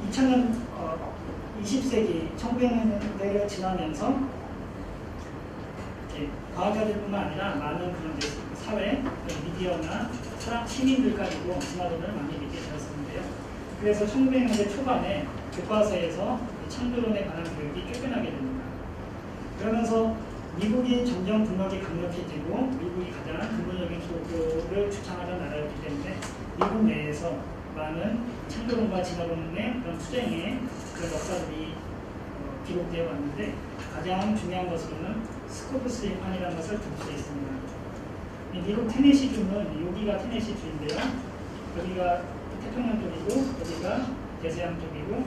2000년 20세기 1900년대를 지나면서 과학자들뿐만 아니라 많은 그런 사회, 미디어나 시민들까지도 진화론을 많이 믿게 되었었는데요. 그래서 1900년대 초반에 교과서에서 창조론에 관한 교육이 쫓겨나게 됩니다. 그러면서 미국이 점점 분력이 강력해지고 미국이 가장 근본적인 기독교를 주창하던 나라였기 때문에 미국 내에서 많은 창조론과 진화론의 그런 투쟁의 그런 역사들이 기록되어 왔는데 가장 중요한 것으로는 스코프스 재판이라는 것을 들 수 있습니다. 미국 테네시주는 여기가 테네시주인데요. 여기가 태평양 쪽이고 여기가 대서양 쪽이고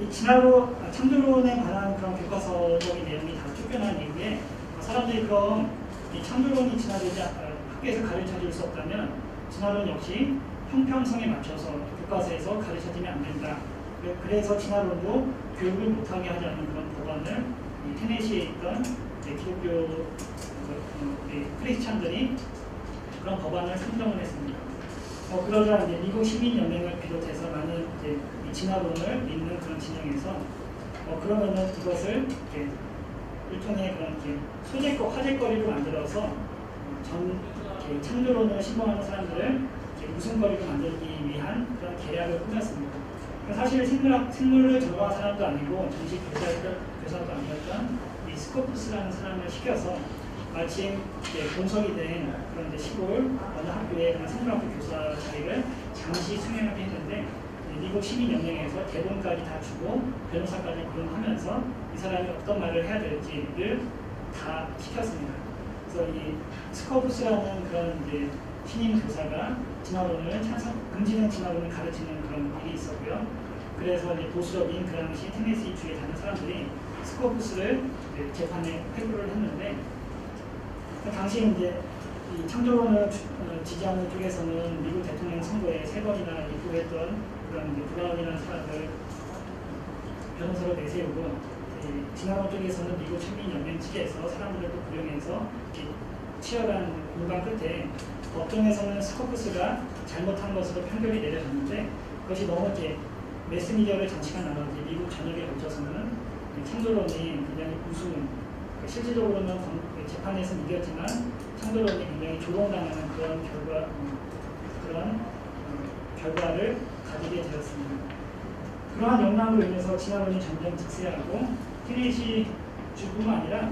이 창조론에 관한 그런 교과서적인 내용이 다 쫓겨난 이후에 사람들이 그럼 이 창조론이 진화되지 학교에서 가르쳐 줄 수 없다면 진화론 역시 형평성에 맞춰서 교과서에서 가르쳐지면 안 된다. 그래서 진화론도 교육을 못하게 하자는 그런 법안을 테네시에 있던 기독교 크리스찬들이 그런 법안을 선정을 했습니다. 그러자 이제 미국 시민연맹을 비롯해서 많은 이제 이 진화론을 믿는 그런 진영에서 그러면은 이것을 일종의 그런 화제거리로 만들어서 창조론을 신봉하는 사람들을 웃음거리로 만들기 위한 그런 계략을 꾸몄습니다. 사실 생물을 전공한 사람도 아니고 정식 교사도 아니었던 이 스코프스라는 사람을 시켜서 마침 공석이 된 그런 시골 어느 학교의 생물학교 교사 자리를 잠시 수행하게 했는데 미국 시민연맹에서 대본까지 다 주고 변호사까지 고용하면서 이 사람이 어떤 말을 해야 될지를 다 시켰습니다. 그래서 이 스코프스라는 그런 이제 신임 교사가 진화론을 금지된 진화론을 가르치는 그런 일이 있었고요. 그래서 이제 보수적인 그 당시 테네시 주에 사는 사람들이 스코프스를 재판에 회부를 했는데 당시 이제 이 창조론을 지지하는 쪽에서는 미국 대통령 선거에 3번이나 입후했던 그런 브라운이라는 사람을 변호사로 내세우고 진화론 쪽에서는 미국 시민연맹 측에서 사람들을 또 고용해서 치열한 공방 끝에 법정에서는 스코프스가 잘못한 것으로 판결이 내려졌는데 그것이 너무 이렇게 매스미디어를 장식한 나라 미국 전역에 걸쳐서는 창조론이 굉장히 우스운 실질적으로는 재판에서 이겼지만 창조론이 굉장히 조롱당하는 그런 결과를 가지게 되었습니다. 그러한 영향으로 인해서 진화론이 점점 득세하고 테네시 주뿐만 아니라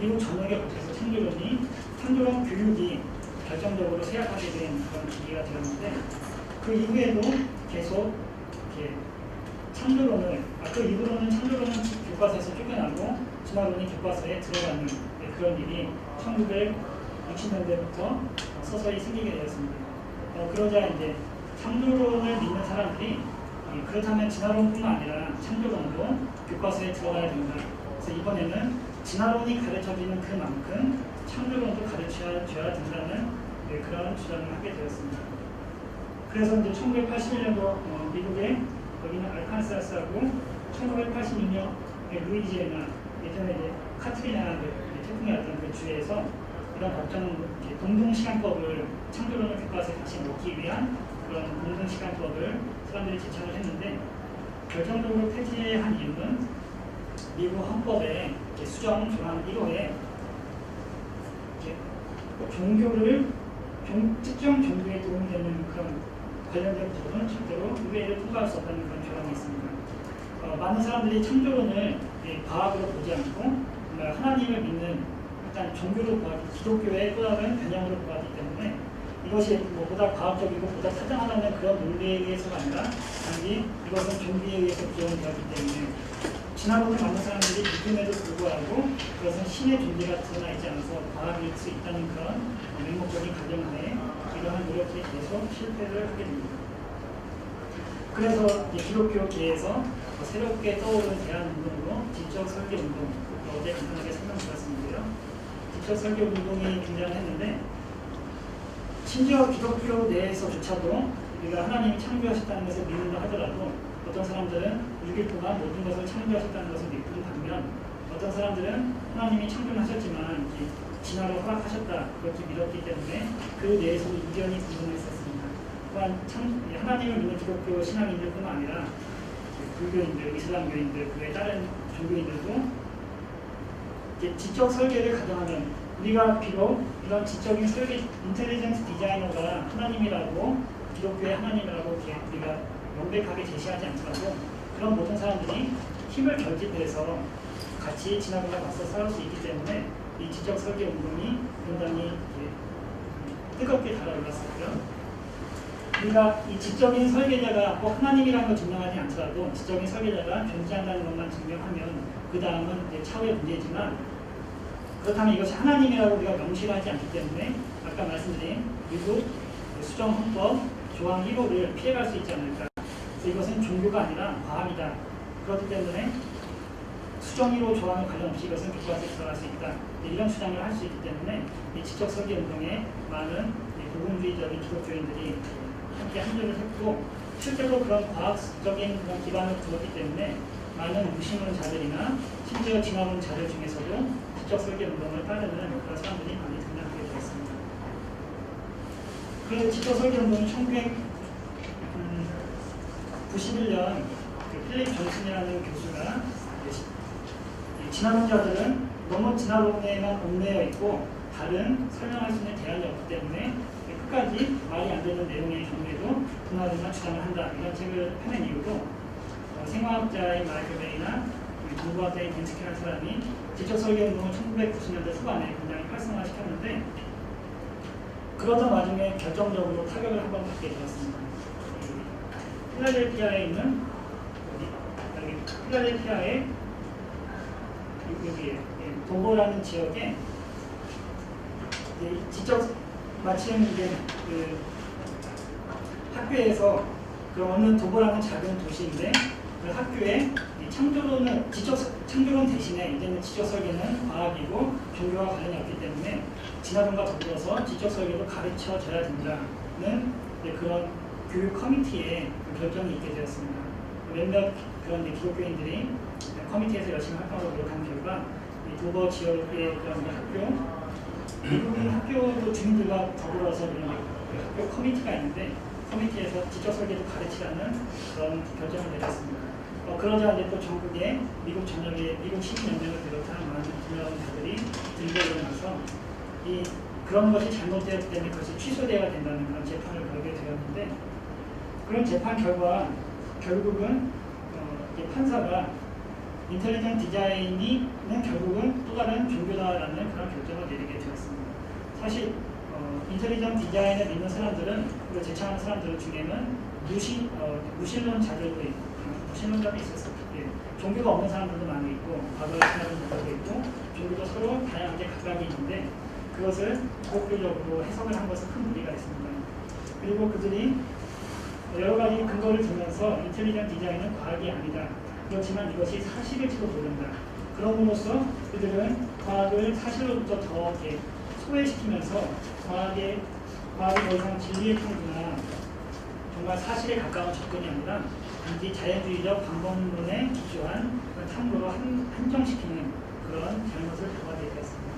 미국 전역에 걸쳐서 창조론 교육이 결정적으로 쇠약하게 된 그런 계기가 되었는데 그 이후에도 계속 창조론을 그 이후로는 창조론은 교과서에서 쫓겨나고 진화론이 교과서에 들어가는 그런 일이 1960년대부터 서서히 생기게 되었습니다. 그러자 이제 창조론을 믿는 사람들이 그렇다면 진화론뿐만 아니라 창조론도 교과서에 들어가야 된다. 그래서 이번에는 진화론이 가르쳐지는 그만큼 창조론도 가르쳐줘야 된다는 그런 주장을 하게 되었습니다. 그래서 이제 1981년도 미국의 여기는 알칸사스하고 1986년 루이지애나 예전에 이제 카트리나 태풍이 왔던 그 주에서 이런 공동시간법을 창조론을 교과서에 다시 넣기 위한 그런 공동시간법을 사람들이 제청을 했는데 결정적으로 폐지한 이유는 미국 헌법의 수정 조항 1호에 특정 종교에 도움이 되는 그런 관련된 부분은 절대로 의회를 통과할 수 없다는 그런 조항이 있습니다. 많은 사람들이 창조론을 과학으로 보지 않고 하나님을 믿는 일단 종교로 보아하기, 기독교의 또 다른 변형으로 보아하기 때문에 이것이 보다 과학적이고 보다 타당하다는 그런 논리에 의해서가 아니라 단지 이것은 종교에 의해서 구성되었기 때문에 진화론을 만든 사람들이 믿음에도 불구하고 그것은 신의 존재가 드러나 있지 않아서 과학일 수 있다는 그런 맹목적인 가정하에 이러한 노력이 계속 실패를 하게 됩니다. 그래서 기독교계에서 새롭게 떠오른 대안운동으로 지적설계운동, 어제 간단하게 설명드렸는데요. 지적설계운동이 등장했는데 심지어 기독교 내에서조차도 우리가 하나님이 창조하셨다는 것을 믿는다 하더라도 어떤 사람들은 6일 동안 모든 것을 창조하셨다는 것을 믿는 반면 어떤 사람들은 하나님이 창조하셨지만 진화를 허락하셨다 그렇게 믿었기 때문에 그 내에서도 이견이 분분했었습니다. 또한 하나님을 믿는 기독교 신앙인들뿐만 아니라 불교인들, 이슬람교인들, 그에 다른 종교인들도 이제 지적 설계를 가정하면 우리가 비록 이런 지적인 설계, 인텔리전스 디자이너가 하나님이라고 기독교의 하나님이라고 우리가 명백하게 제시하지 않더라도 그런 모든 사람들이 힘을 결집해서 같이 진화론과 맞서 싸울 수 있기 때문에 이 지적 설계 운동이 굉장히 뜨겁게 달아올랐었고요. 우리가 이 지적인 설계자가 꼭 하나님이라는 걸 증명하지 않더라도 지적인 설계자가 존재한다는 것만 증명하면 그 다음은 차후의 문제이지만 그렇다면 이것이 하나님이라고 우리가 명시하지 않기 때문에 아까 말씀드린 미국 수정헌법 조항 1호를 피해갈 수 있지 않을까. 그래서 이것은 종교가 아니라 과학이다. 그렇기 때문에 수정 1호 조항에 관련 없이 이것은 교과서에 들어갈 수 있다. 이런 주장을 할 수 있기 때문에 이 지적 설계 운동에 많은 복음주의적인 기독교인들이 함께 합류를 했고 실제로 그런 과학적인 그런 기반을 두었기 때문에 많은 무신론자들이나 심지어 진화론자들 중에서도 지적 설계 운동을 따르는 그런 사람들이 많이 등장하게 되었습니다. 그 지적 설계 운동은 1991년 필립 존슨이라는 교수가 진화론자들은 너무 진화론에만 얽매여 있고 다른 설명할 수 있는 대안이 없기 때문에 끝까지 말이 안 되는 내용의 경우에도 분화론만 주장을 한다. 이런 책을 펴낸 이유로 생화학자인 마이클 베이나 공부학자인 벤스키라는 사람이 지적 설계 운동을 1990년대 초반에 굉장히 활성화시켰는데 그러던 와중에 결정적으로 타격을 한번 받게 되었습니다. 필라델피아에 있는 필라델피아의 여기 도보라는 지역에 지적 마침 이제 그 학교에서 그 어느 도보라는 작은 도시인데 그 학교에 창조론은 창조론 대신에 이제는 지적 설계는 과학이고 종교와 관련이 없기 때문에 진화론과 더불어서 지적 설계도 가르쳐줘야 된다는 그런 교육 커미티에 결정이 있게 되었습니다. 몇몇 그런 기독교인들이 커미티에서 열심히 활동하고 노력한 결과 이 도버 지역의 그런 학교 미국인 학교도 주민들과 더불어서 학교 커미티가 있는데 커미티에서 지적 설계도 가르치라는 그런 결정을 내렸습니다. 그러자 이제 또 전국에 미국 전역에 미국 시민연맹을 비롯한 많은 진화론자들이 들고 일어나서 그런 것이 잘못되었기 때문에 그것이 취소되어야 된다는 그런 재판을 걸게 되었는데 그런 재판 결과 결국은 판사가 인텔리전 디자인은 결국은 또 다른 종교다라는 그런 결정을 내리게 되었습니다. 사실 인텔리전 디자인을 믿는 사람들은 그리고 제창하는 사람들 중에는 무신론자들도 있고 무신론자도 있었어요. 종교가 없는 사람들도 많이 있고 과거에 지나는 사람들도 있고 종교도 서로 다양하게 각각이 있는데 그것을 기독교적으로 해석을 한 것은 큰 무리가 있습니다. 그리고 그들이 여러 가지 근거를 들면서 인텔리전 디자인은 과학이 아니다. 그렇지만 이것이 사실일지도 모른다. 그럼으로써 그들은 과학을 사실로부터 더 소외시키면서 과학이 더 이상 진리의 탐구나 정말 사실에 가까운 접근이 아니라 단지 자연주의적 방법론에 기초한 탐구로 한정시키는 그런 잘못을 범하게 되었습니다.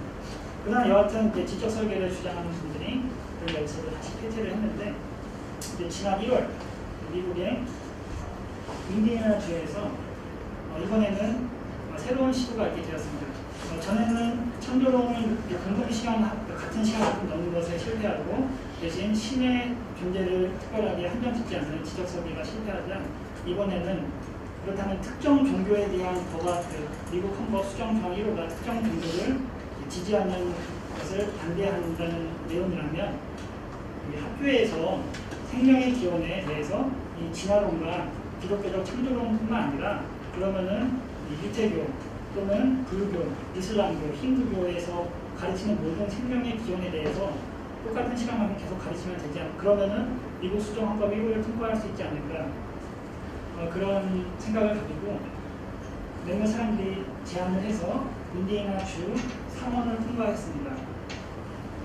그러나 여하튼 지적 설계를 주장하는 분들이 여기서 다시 폐퇴를 했는데 지난 1월 미국의 인디애나 주에서 이번에는 새로운 시도가 있게 되었습니다. 전에는 창조론을 같은 시간만큼 넣는 것에 실패하고 대신 신의 존재를 특별하게 한정짓지 않는 지적 설계가 실패하자 이번에는 그렇다면 특정 종교에 대한 법과 미국 헌법 수정 조항 1호가 특정 종교를 지지하는 것을 반대한다는 내용이라면 학교에서 생명의 기원에 대해서 이 진화론과 기독교적 창조론뿐만 아니라 그러면은 유태교 또는 불교, 이슬람교, 힌두교에서 가르치는 모든 생명의 기원에 대해서 똑같은 시간만큼 계속 가르치면 되지 않을까. 그러면은 미국 수정헌법 1호를 통과할 수 있지 않을까. 그런 생각을 가지고 몇몇 사람들이 제안을 해서 인디애나 주 상원을 통과했습니다.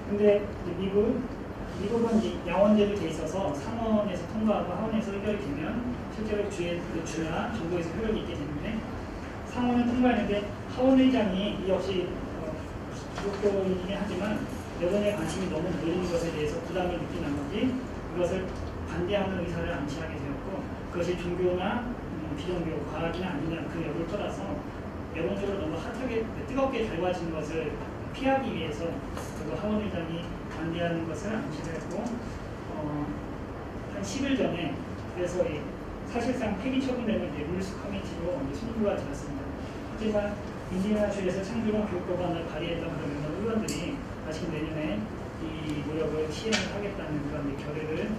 근데 미국은 이제 양원제로 돼 있어서 상원에서 통과하고 하원에서 의결이 되면 실제로 주나 정부에서 효력이 있게 되는데 상원을 통과했는데 하원의장이 이 역시 기독교이긴 하지만 여론의 관심이 너무 몰리는 것에 대해서 부담을 느낀 나머지 그것을 반대하는 의사를 암시하게 되었고 그것이 종교나 비종교, 과학이나 아니냐 그 여부를 떠나서 여론적으로 너무 핫하게 뜨겁게 달궈진 것을 피하기 위해서 그 하원 의장이 반대하는 것을 암시를 했고 한 10일 전에 그래서 사실상 폐기 처분되는 룰스 커미티로 송부가 되었습니다. 하지만 인디애나주에서 창조론 교육법안을 발의했던 그런 의원들이 다시 내년에 이 노력을 시행을 하겠다는 그런 결의를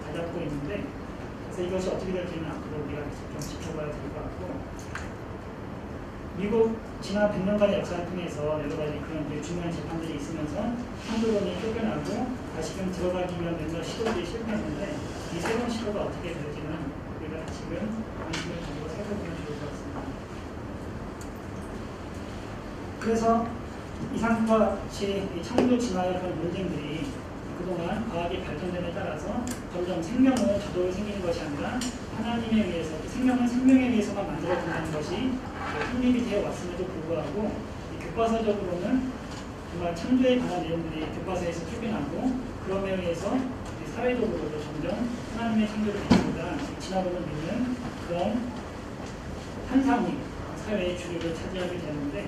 다잡고 있는데 그래서 이것이 어떻게 될지는 앞으로 우리가 좀 지켜봐야 될 것 같고 미국 지난 100년간의 역사를 통해서 여러 가지 그런 중요한 재판들이 있으면서 창조론이 쫓겨나고 다시금 들어가기 위한 몇몇 시도들이 실패했는데 이 새로운 시도가 어떻게 될지는 우리가 지금 관심을 가지고 살펴보면 좋을 것 같습니다. 그래서 이상과 같이 창조 진화의 그런 논쟁들이 그동안 과학이 발전됨에 따라서 점점 생명은 저절로 생기는 것이 아니라 하나님에 의해서 생명은 생명에 의해서만 만들어진다는 것이 확립이 되어 왔음에도 불구하고 교과서적으로는 정말 창조에 관한 내용들이 교과서에서 쫓겨나고 그럼에 의해서 사회적으로도 점점 하나님의 창조를 믿습니다. 진화론을 믿는 그런 현상이 사회의 주류를 차지하게 되는데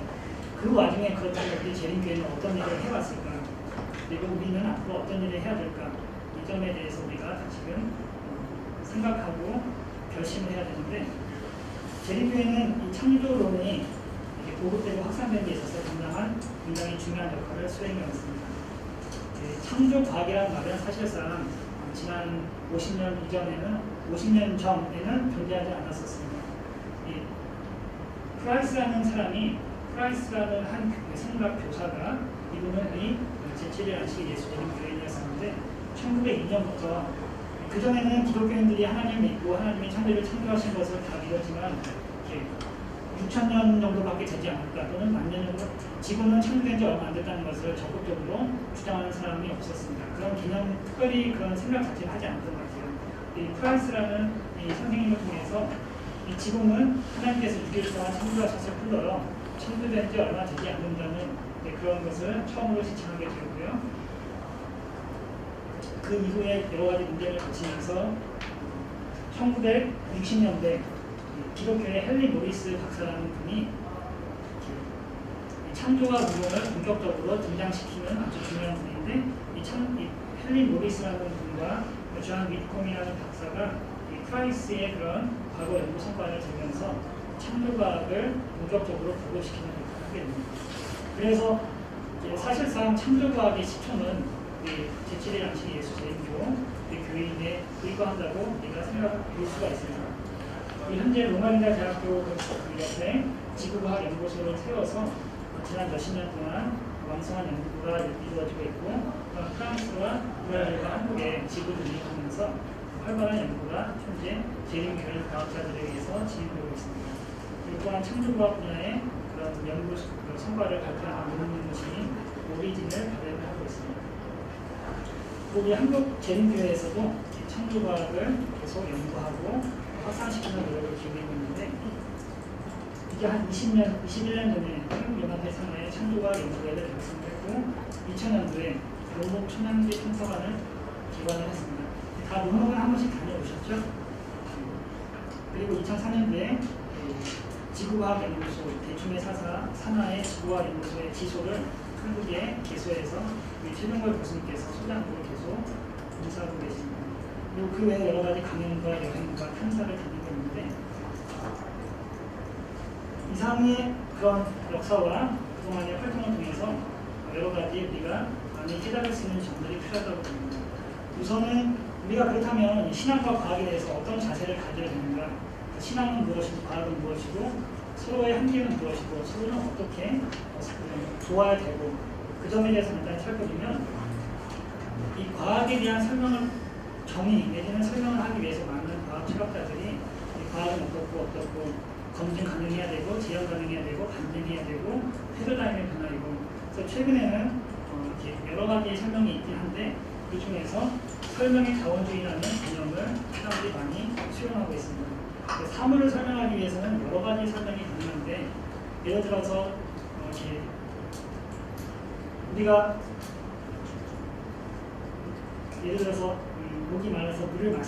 그 와중에 그렇다면 우리 재림교회는 어떤 일을 해왔을까? 그리고 우리는 앞으로 어떤 일을 해야 될까? 이 점에 대해서 우리가 지금 생각하고 결심을 해야 되는데 재림교회는 이 창조론이 보급되고 확산되는 데 있어서 굉장히 중요한 역할을 수행해왔습니다. 창조과학이라는 말은 사실상 지난 50년 전에는 존재하지 않았었습니다. 프라이스라는 한 생각 교사가 이분은 이 제7일 안식 예수 재림교회인이었었는데 1902년부터 그전에는 기독교인들이 하나님을 믿고 하나님의 창조를 창조하신 것을 다 믿었지만 6,000년 정도밖에 되지 않았다 또는 만년 정도 지구는 창조된 지 얼마 안 됐다는 것을 적극적으로 주장하는 사람이 없었습니다. 그런 개념, 특별히 그런 생각 자체를 하지 않았던 것 같아요. 이 프라이스라는 이 선생님을 통해서 이 지구는 하나님께서 6일 동안 창조하셨을 뿐더러 창조된 지 얼마 되지 않는다는 그런 것을 처음으로 지칭하게 되었고요. 그 이후에 여러 가지 문제를 거치면서 1960년대 기독교의 헨리 모리스 박사라는 분이 창조와 운동을 본격적으로 등장시키는 아주 중요한 분인데 이 헨리 모리스라는 분과 존 위트콤이라는 박사가 이 프라이스의 그런 과거 연구 성과를 들면서 창조과학을 본격적으로 보급시키는 역할을 하게 됩니다. 그래서 사실상 창조과학의 시초는 제7일 안식 예수 재림교 교인에 불과한다고 우리가 생각해 볼 수가 있습니다. 현재 로마니아 대학교 옆에 지구과학 연구소를 세워서 지난 몇십 년 동안 왕성한 연구가 이루어지고 있고 프랑스와 브라질과 한국에 지구를 이용하면서 활발한 연구가 현재 재림교인 과학자들에 의해서 진행되고 있습니다. 그리고 또한 창조과학 분야의 그런 연구 성과를 발표하는 논문이 오리진을 발표를 하고 있습니다. 우리 한국 재림교회에서도 창조과학을 계속 연구하고 확산시키는 노력을 기울이고 있는데 이게 한 21년 전에 한국연합회 산하의 창조과학 연구회를 결성했고 2000년도에 교목 천연기 탐사관을 기관을 했습니다. 다 논문을 한 번씩 다녀오셨죠? 그리고 2004년도에 지구과학연구소 대충의 산하의 지구과학연구소의 지소를 한국에 개소해서 최종걸 교수님께서 소장으로 계속 인사하고 계십니다. 그리고 그 외에 여러 가지 강연과 여행과 탐사를 다니고 있는데 이상의 그런 역사와 그동안의 활동을 통해서 여러 가지 우리가 많이 깨달을 수 있는 점들이 필요하다고 봅니다. 우선은 우리가 그렇다면 신앙과 과학에 대해서 어떤 자세를 가져야 되는가? 신앙은 무엇이고 과학은 무엇이고 서로의 한계는 무엇이고 서로는 어떻게 도와야 되고 그 점에 대해서 간단히 살펴보면 이 과학에 대한 설명을 정의 내지는 설명을 하기 위해서 많은 과학 철학자들이 이 과학은 어떻고 검증 가능해야 되고 재현 가능해야 되고 반증해야 되고 패러다임의 변화이고 그래서 최근에는 이렇게 여러 가지 설명이 있긴 한데 그 중에서 설명의 자원주의라는 개념을 사람들이 많이 수용하고 있습니다. 사물을 설명하기 위해서는 여러 가지 설명이 가능한데 예를 들어서 우리가 예를 들어서 목이 말라서 물을 마시